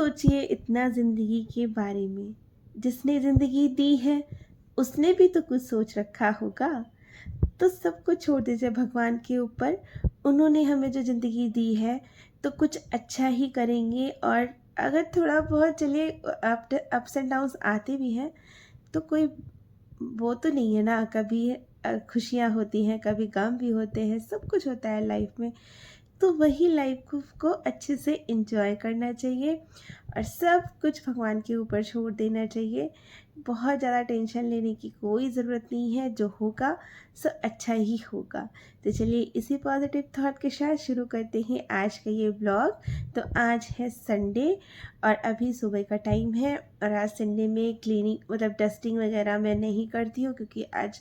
सोचिए इतना ज़िंदगी के बारे में। जिसने ज़िंदगी दी है, उसने भी तो कुछ सोच रखा होगा। तो सब कुछ छोड़ दीजिए भगवान के ऊपर। उन्होंने हमें जो ज़िंदगी दी है, तो कुछ अच्छा ही करेंगे। और अगर थोड़ा बहुत चलिए अप्स एंड डाउन्स आते भी हैं, तो कोई वो तो नहीं है ना। कभी खुशियाँ होती हैं, कभी गम भी होते हैं, सब कुछ होता है लाइफ में। तो वही लाइफ को अच्छे से एंजॉय करना चाहिए और सब कुछ भगवान के ऊपर छोड़ देना चाहिए। बहुत ज़्यादा टेंशन लेने की कोई ज़रूरत नहीं है, जो होगा सब अच्छा ही होगा। तो चलिए इसी पॉजिटिव थॉट के साथ शुरू करते हैं आज का ये ब्लॉग। तो आज है संडे और अभी सुबह का टाइम है और आज संडे में क्लीनिंग मतलब डस्टिंग वगैरह मैं नहीं करती हूँ, क्योंकि आज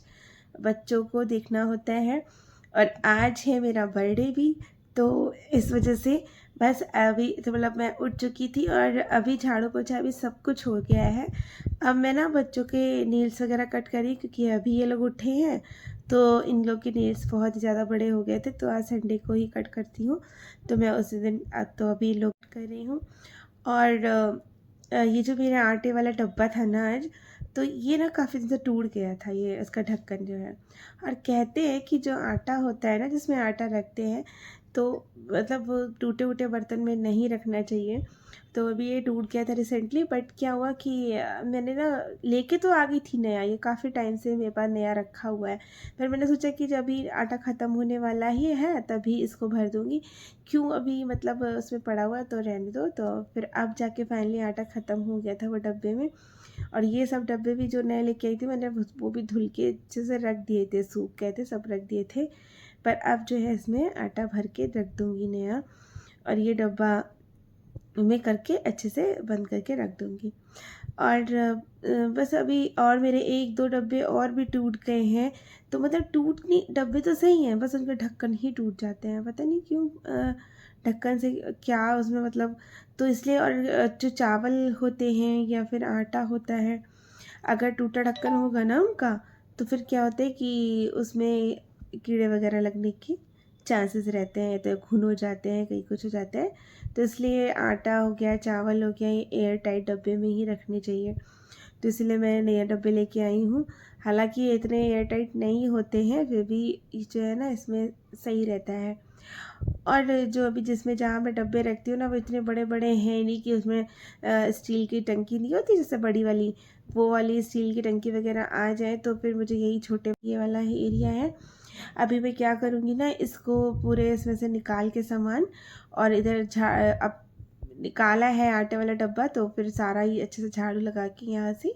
बच्चों को देखना होता है और आज है मेरा बर्थडे भी। तो इस वजह से बस अभी तो मतलब मैं उठ चुकी थी और अभी झाड़ू पोछा अभी सब कुछ हो गया है। अब मैं ना बच्चों के नेल्स वगैरह कट करी, क्योंकि अभी ये लोग उठे हैं तो इन लोग के नेल्स बहुत ही ज़्यादा बड़े हो गए थे। तो आज संडे को ही कट करती हूँ, तो मैं उसी दिन अब तो अभी लोग कर रही हूँ। और ये जो मेरा आटे वाला डब्बा था ना आज, तो ये ना काफ़ी दिन से टूट गया था, ये इसका ढक्कन जो है। और कहते हैं कि जो आटा होता है ना, जिसमें आटा रखते हैं, तो मतलब वो टूटे उटे बर्तन में नहीं रखना चाहिए। तो अभी ये टूट गया था रिसेंटली, बट क्या हुआ कि मैंने ना लेके तो आ गई थी नया, ये काफ़ी टाइम से मेरे पास नया रखा हुआ है। फिर मैंने सोचा कि जब भी आटा ख़त्म होने वाला ही है तभी इसको भर दूँगी, क्यों अभी मतलब उसमें पड़ा हुआ है तो रहने दो। तो फिर अब जाके फाइनली आटा ख़त्म हो गया था वो डब्बे में। और ये सब डब्बे भी जो नए लेके आई थी मैंने, वो भी धुल के अच्छे से रख दिए थे, सूख गए थे, सब रख दिए थे। पर अब जो है इसमें आटा भर के रख दूँगी नया, और ये डब्बा मैं करके अच्छे से बंद करके रख दूँगी। और बस अभी और मेरे 1-2 डब्बे और भी टूट गए हैं। तो मतलब टूट नहीं, डब्बे तो सही हैं, बस उनके ढक्कन ही टूट जाते हैं, पता नहीं क्यों। ढक्कन से क्या उसमें मतलब, तो इसलिए। और जो चावल होते हैं या फिर आटा होता है, अगर टूटा ढक्कन होगा ना उनका, तो फिर क्या होता है कि उसमें कीड़े वगैरह लगने के चांसेस रहते हैं, तो खून हो जाते हैं, कहीं कुछ हो जाता है। तो इसलिए आटा हो गया, चावल हो गया, ये एयर टाइट डब्बे में ही रखने चाहिए। तो इसलिए मैं नए डब्बे लेके आई हूँ। हालांकि ये इतने एयर टाइट नहीं होते हैं, फिर भी ये जो है ना इसमें सही रहता है। और जो अभी जिसमें जहाँ मैं डब्बे रखती हूँ ना, वो इतने बड़े बड़े हैं नहीं कि उसमें स्टील की टंकी नहीं होती जैसे बड़ी वाली, वो वाली स्टील की टंकी वगैरह आ जाए। तो फिर मुझे यही छोटे ये वाला ही एरिया है। अभी मैं क्या करूँगी ना, इसको पूरे इसमें से निकाल के सामान, और इधर अब निकाला है आटे वाला डब्बा, तो फिर सारा ही अच्छे से झाड़ू लगा के यहाँ से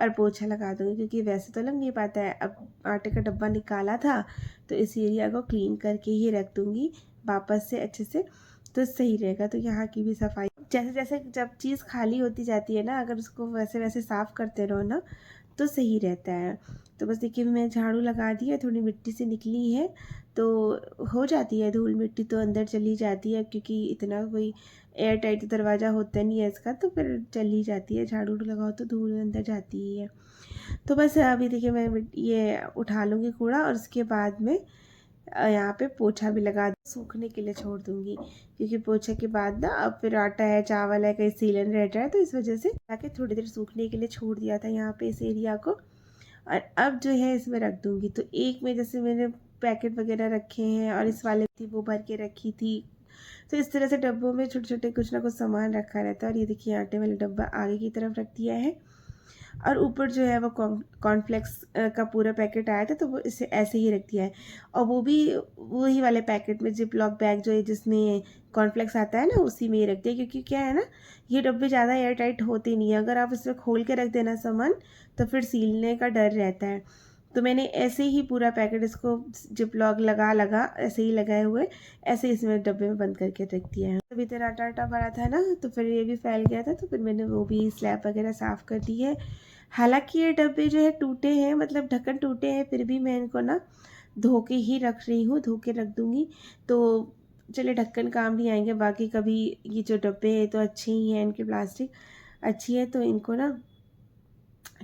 और पोछा लगा दूँगी, क्योंकि वैसे तो लग नहीं पाता है। अब आटे का डब्बा निकाला था तो इस एरिया को क्लीन करके ही रख दूँगी वापस से अच्छे से, तो सही रहेगा। तो यहाँ की भी सफाई जैसे जैसे जब चीज़ खाली होती जाती है ना, अगर उसको वैसे वैसे साफ़ करते रहो ना, तो सही रहता है। तो बस देखिए मैं झाड़ू लगा दी है, थोड़ी मिट्टी से निकली है, तो हो जाती है धूल मिट्टी तो अंदर चली जाती है, क्योंकि इतना कोई एयर टाइट दरवाज़ा होता नहीं है इसका, तो फिर चली जाती है। झाड़ू लगाओ तो धूल अंदर जाती ही है। तो बस अभी देखिए मैं ये उठा लूँगी कूड़ा, और उसके बाद में यहाँ पे पोछा भी लगा सूखने के लिए छोड़ दूँगी, क्योंकि पोछे के बाद ना अब फिर आटा है, चावल है, कहीं सीलन रह जाए, तो इस वजह से जाके थोड़ी देर सूखने के लिए छोड़ दिया था यहाँ पे इस एरिया को। और अब जो है इसमें रख दूँगी। तो एक में जैसे मैंने पैकेट वगैरह रखे हैं, और इस वाले थी वो भर के रखी थी। तो इस तरह से डब्बों में छोटे छोटे कुछ ना कुछ सामान रखा रहता है। और ये देखिए आटे वाला डब्बा आगे की तरफ रख दिया है, और ऊपर जो है वो कॉर्नफ्लेक्स का पूरा पैकेट आया था, तो वो इसे ऐसे ही रख दिया है। और वो भी वही वाले पैकेट में, जिप लॉक बैग जो है जिसमें कॉर्नफ्लेक्स आता है ना, उसी में ही रख दिया। क्योंकि क्या है ना, ये डब्बे ज़्यादा एयर टाइट होते नहीं है, अगर आप इसमें खोल के रख देना सामान, तो फिर सीलने का डर रहता है। तो मैंने ऐसे ही पूरा पैकेट इसको जिप लॉक लगा लगा ऐसे ही लगाए हुए, ऐसे इसमें डब्बे में बंद करके रख दिया है। अभी तो आटा आटा भरा था ना, तो फिर ये भी फैल गया था, तो फिर मैंने वो भी स्लैब वगैरह साफ़ कर दी है। हालांकि ये डब्बे जो है टूटे हैं, मतलब ढक्कन टूटे हैं, फिर भी मैं इनको ना धो के ही रख रही हूँ, धो के रख दूँगी। तो चलिए ढक्कन काम नहीं आएंगे, बाकी कभी ये जो डब्बे हैं तो अच्छे ही हैं, इनकी प्लास्टिक अच्छी है, तो इनको ना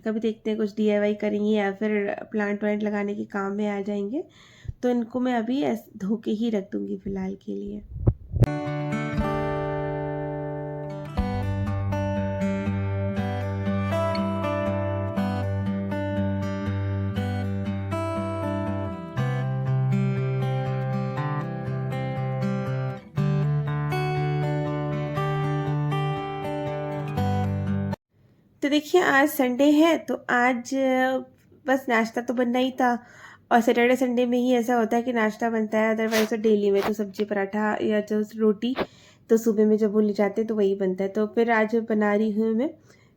कभी देखते हैं कुछ डीआईवाई करेंगे या फिर प्लांट वांट लगाने के काम में आ जाएंगे। तो इनको मैं अभी धो के ही रख दूँगी फ़िलहाल के लिए। तो देखिए आज संडे है तो आज बस नाश्ता तो बनना ही था। और सैटरडे संडे में ही ऐसा होता है कि नाश्ता बनता है, अदरवाइज तो डेली में तो सब्जी पराठा या जो रोटी तो सुबह में जब वो ले जाते हैं तो वही बनता है। तो फिर आज बना रही हूँ मैं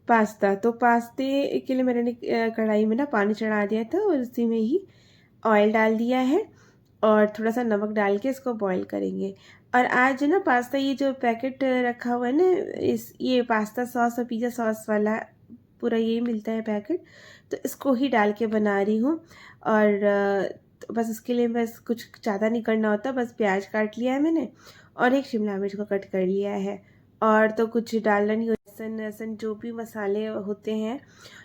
पास्ता। तो पास्ते के लिए मैंने कढ़ाई में ना पानी चढ़ा दिया था और उसी में ही ऑयल डाल दिया है और थोड़ा सा नमक डाल के इसको बॉईल करेंगे। और आज जो ना पास्ता ये जो पैकेट रखा हुआ है ना, इस ये पास्ता सॉस और पिज़्ज़ा सॉस वाला पूरा ये मिलता है पैकेट, तो इसको ही डाल के बना रही हूँ। और तो बस इसके लिए बस कुछ ज़्यादा नहीं करना होता, बस प्याज काट लिया है मैंने और एक शिमला मिर्च को कट कर लिया है। और तो कुछ डालना नहीं होता, लहसुन लहसुन जो भी मसाले होते हैं,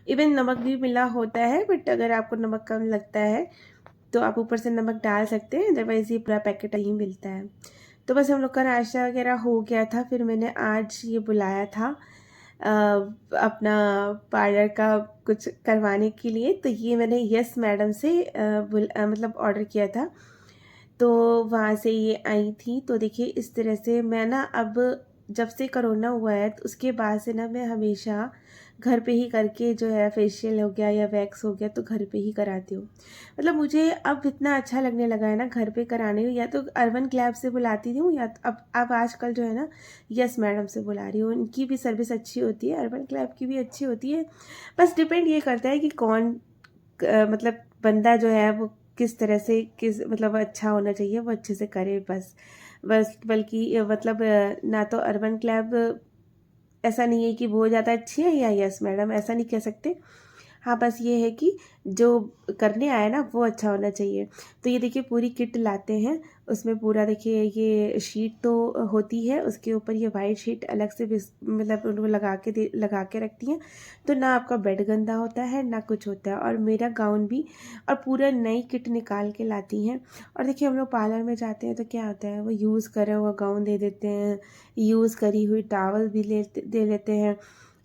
इवन नमक भी मिला होता है, बट अगर आपको नमक कम लगता है तो आप ऊपर से नमक डाल सकते हैं, अदरवाइज़ ये पूरा पैकेट ही मिलता है। तो बस हम लोग का नाश्ता वगैरह हो गया था। फिर मैंने आज ये बुलाया था अपना पार्लर का कुछ करवाने के लिए। तो ये मैंने यस मैडम से मतलब ऑर्डर किया था, तो वहाँ से ये आई थी। तो देखिए इस तरह से मैं ना अब जब से कोरोना हुआ है तो उसके बाद से ना मैं हमेशा घर पे ही करके जो है फेशियल हो गया या वैक्स हो गया तो घर पे ही कराती हूँ। मतलब मुझे अब इतना अच्छा लगने लगा है ना घर पे कराने, या तो अर्बन क्लैब से बुलाती हूँ या तो अब आजकल जो है ना यस मैडम से बुला रही हूँ। उनकी भी सर्विस अच्छी होती है, अर्बन क्लैब की भी अच्छी होती है। बस डिपेंड ये करता है कि कौन मतलब बंदा जो है वो किस तरह से किस मतलब अच्छा होना चाहिए, वो अच्छे से करे बस। बल्कि मतलब ना तो अर्बन क्लैब ऐसा नहीं है कि वो ज़्यादा अच्छी है या यस मैडम ऐसा नहीं कह सकते। हाँ, बस ये है कि जो करने आया ना वो अच्छा होना चाहिए। तो ये देखिए पूरी किट लाते हैं, उसमें पूरा देखिए ये शीट तो होती है, उसके ऊपर ये वाइट शीट अलग से मतलब उनको लगा के रखती हैं। तो ना आपका बेड गंदा होता है ना कुछ होता है। और मेरा गाउन भी, और पूरा नई किट निकाल के लाती हैं। और देखिए हम लोग पार्लर में जाते हैं तो क्या होता है, वो यूज़ करा हुआ गाउन दे देते हैं, यूज़ करी हुई टॉवल भी दे लेते हैं।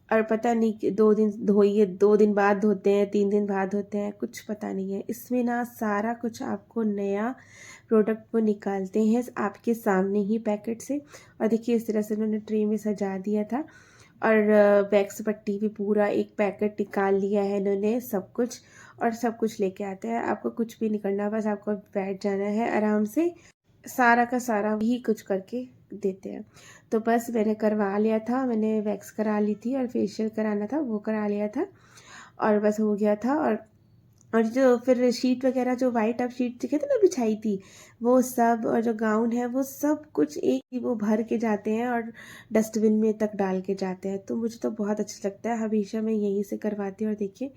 और पता नहीं कि 2 दिन धोइए, 2 दिन बाद धोते हैं, 3 दिन बाद धोते हैं, कुछ पता नहीं है। इसमें ना सारा कुछ आपको नया प्रोडक्ट वो निकालते हैं आपके सामने ही पैकेट से। और देखिए इस तरह से उन्होंने ट्रे में सजा दिया था। और वैक्स पट्टी भी पूरा एक पैकेट निकाल लिया है इन्होंने, सब कुछ। और सब कुछ लेके आते हैं, आपको कुछ भी नहीं करना, बस आपको बैठ जाना है आराम से, सारा का सारा ही कुछ करके देते हैं। तो बस मैंने करवा लिया था, मैंने वैक्स करा ली थी और फेशियल कराना था वो करा लिया था और बस हो गया था। और जो फिर शीट वगैरह जो वाइट अब शीट कहते थे ना बिछाई थी, वो सब, और जो गाउन है वो सब कुछ एक ही वो भर के जाते हैं और डस्टबिन में तक डाल के जाते हैं। तो मुझे तो बहुत अच्छा लगता है, हमेशा मैं यहीं से करवाती हूँ। और देखिए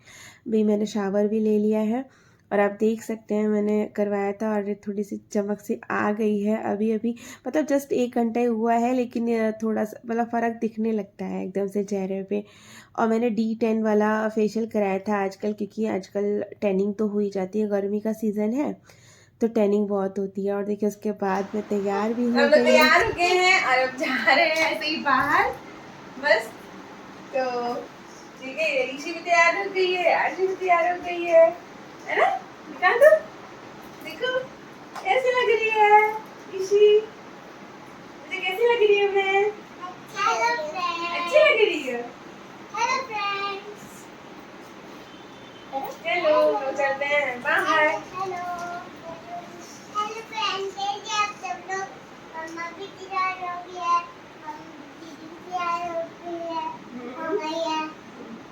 भाई मैंने शावर भी ले लिया है और आप देख सकते हैं मैंने करवाया था और थोड़ी सी चमक सी आ गई है अभी अभी। मतलब जस्ट 1 घंटा ही हुआ है, लेकिन थोड़ा सा मतलब फ़र्क दिखने लगता है एकदम से चेहरे पे। और मैंने D10 वाला फेशियल कराया था आजकल, क्योंकि आजकल टैनिंग तो हो ही जाती है, गर्मी का सीज़न है तो टैनिंग बहुत होती है। और देखिए उसके बाद मैं तैयार भी हो गई, तैयार हो गए हैं और अब जा रहे हैं ऐसे ही बाहर बस। तो ठीक है, ऋषि भी तैयार हो गई है, आशी भी तैयार हो गई है ना? दिखा दो, देखो कैसी लग रही है ऋषि, मुझे कैसी लग रही है मैं? अच्छी लग रही है। Hello friends. चलो तो चलते हैं बाहर। हेलो फ्रेंड्स, कैसे आप सब लोग? मम्मा भी तैयार हो गई है, हम दीदी भी तैयार हो गई है,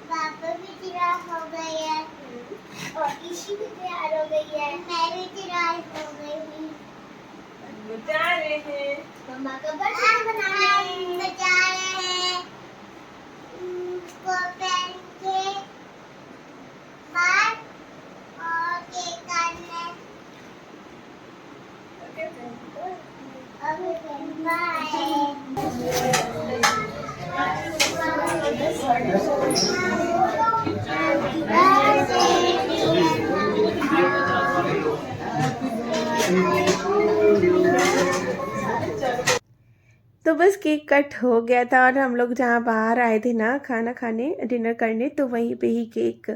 पापा भी तैयार हो गए हैं और ईशी भी तैयार हो गई है, मैं भी तैयार हो गई हूँ। जा रहे हैं मम्मा का बर्थडे मनाने जा रहे हैं। कोट पहन के बाहर और केक काटने। ओके तो बस केक कट हो गया था। और हम लोग जहाँ बाहर आए थे ना खाना खाने, डिनर करने, तो वहीं पे ही केक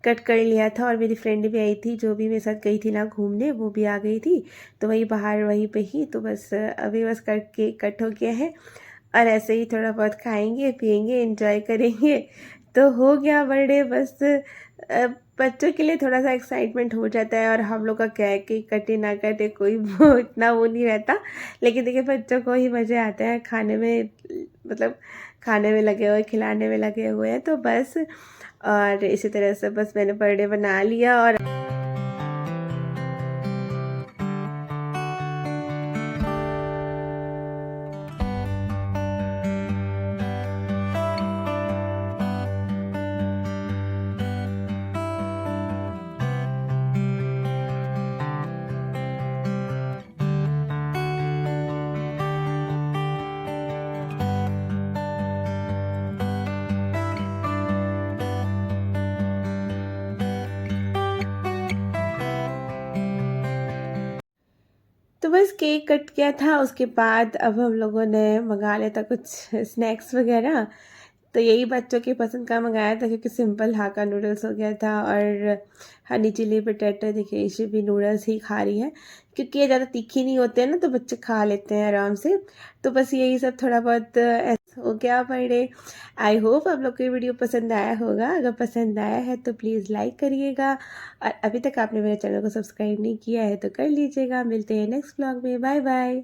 कट कर लिया था। और मेरी फ्रेंड भी आई थी, जो भी मेरे साथ गई थी ना घूमने, वो भी आ गई थी, तो वहीं बाहर वहीं पे ही। तो बस अभी बस केक कट हो गया है और ऐसे ही थोड़ा बहुत खाएंगे पिएंगे एंजॉय करेंगे। तो हो गया बर्थडे। बस बच्चों के लिए थोड़ा सा एक्साइटमेंट हो जाता है, और हम लोग का क्या है कि कटे ना कटे कोई वो इतना वो नहीं रहता। लेकिन देखिए बच्चों को ही मज़े आते हैं खाने में, मतलब खाने में लगे हुए, खिलाने में लगे हुए हैं, तो बस। और इसी तरह से बस मैंने बर्थडे बना लिया। और तो बस केक कट गया था, उसके बाद अब हम लोगों ने मंगा लिया था कुछ स्नैक्स वगैरह। तो यही बच्चों की पसंद का मंगाया था, क्योंकि सिंपल हाक्का नूडल्स हो गया था, और हनी चिली पोटैटो। देखिए इसे भी नूडल्स ही खा रही है, क्योंकि ये ज़्यादा तीखी नहीं होते हैं ना, तो बच्चे खा लेते हैं आराम से। तो बस यही सब थोड़ा बहुत ऐसा हो गया बर्थडे। आई होप आप लोग को ये वीडियो पसंद आया होगा। अगर पसंद आया है तो प्लीज़ लाइक करिएगा, और अभी तक आपने मेरे चैनल को सब्सक्राइब नहीं किया है तो कर लीजिएगा। मिलते हैं नेक्स्ट ब्लॉग में। Bye bye.